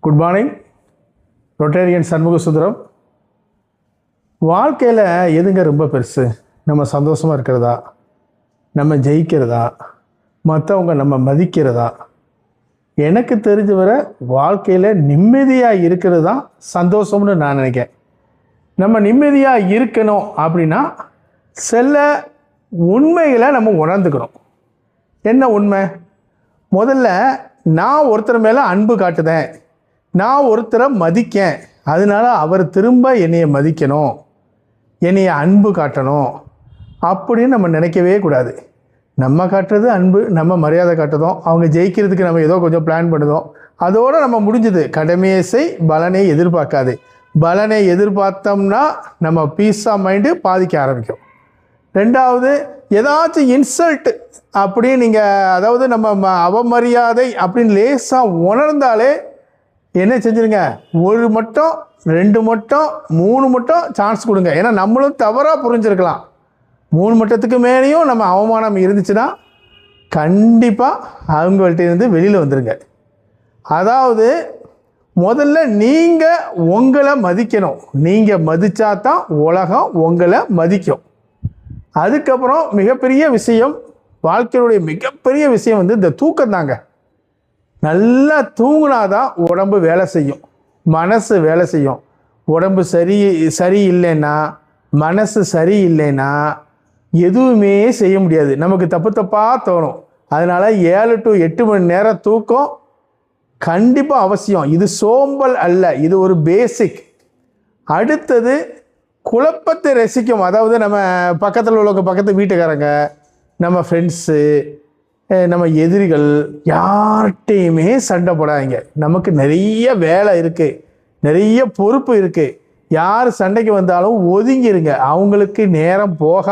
Good morning. Rotarian Shanmuga Sundaram. வாழ்க்கையில் எதுங்க ரொம்ப பெருசு? நம்ம சந்தோஷமாக இருக்கிறதா, நம்ம ஜெயிக்கிறதா, மற்றவங்க நம்ம மதிக்கிறதா? எனக்கு தெரிஞ்ச வர வாழ்க்கையில் நிம்மதியாக இருக்கிறது தான் சந்தோஷம்னு நான் நினைக்கிறேன். நம்ம நிம்மதியாக இருக்கணும் அப்படின்னா சில உண்மைகளை நம்ம உணர்ந்துக்கணும். என்ன உண்மை? முதல்ல நான் ஒருத்தர் மேலே அன்பு காட்டுதேன், நான் ஒருத்தரை மதிக்கேன், அதனால் அவர் திரும்ப என்னையை மதிக்கணும், என்னைய அன்பு காட்டணும் அப்படின்னு நம்ம நினைக்கவே கூடாது. நம்ம காட்டுறது அன்பு, நம்ம மரியாதை காட்டுதோம், அவங்க ஜெயிக்கிறதுக்கு நம்ம ஏதோ கொஞ்சம் பிளான் பண்ணுதோம், அதோடு நம்ம முடிஞ்சுது. கடமையை செய், பலனை எதிர்பார்க்காது. பலனை எதிர்பார்த்தோம்னா நம்ம பீஸ் ஆஃப் மைண்டு பாதிக்க ஆரம்பிக்கும். ரெண்டாவது, ஏதாச்சும் இன்சல்ட் அப்படின்னு நீங்கள், அதாவது நம்ம அவமரியாதை அப்படின்னு லேசாக உணர்ந்தாலே என்ன செஞ்சுருங்க, ஒரு மட்டும், ரெண்டு மட்டும், மூணு மட்டும் சான்ஸ் கொடுங்க. ஏன்னா நம்மளும் தவறாக புரிஞ்சிருக்கலாம். 3 மட்டத்துக்கு மேலேயும் நம்ம அவமானம் இருந்துச்சுன்னா கண்டிப்பாக அவங்கள்ட்ட இருந்து வெளியில் வந்துடுங்க. அதாவது முதல்ல நீங்கள் உங்களை மதிக்கணும். நீங்கள் மதித்தா தான் உலகம் உங்களை மதிக்கும். அதுக்கப்புறம் மிகப்பெரிய விஷயம், வாழ்க்கையுடைய மிகப்பெரிய விஷயம் இந்த தூக்கம் தாங்க. நல்லா தூங்கினாதான் உடம்பு வேலை செய்யும், மனசு வேலை செய்யும். உடம்பு சரி இல்லைன்னா, மனசு சரி இல்லைன்னா எதுவுமே செய்ய முடியாது. நமக்கு தப்பாக தோணும். அதனால் 7 to 8 மணி நேரம் தூக்கம் கண்டிப்பாக அவசியம். இது சோம்பல் அல்ல, இது ஒரு பேசிக். அடுத்தது குழப்பத்தை ரசிக்கும். அதாவது நம்ம பக்கத்தில் உள்ளவங்க, பக்கத்து வீட்டுக்காரங்க, நம்ம ஃப்ரெண்ட்ஸு, நம்ம எதிரிகள், யார்கிட்டையுமே சண்டை போடாதீங்க. நமக்கு நிறைய வேலை இருக்குது, நிறைய பொறுப்பு இருக்குது. யார் சண்டைக்கு வந்தாலும் ஒதுங்கிருங்க. அவங்களுக்கு நேரம் போக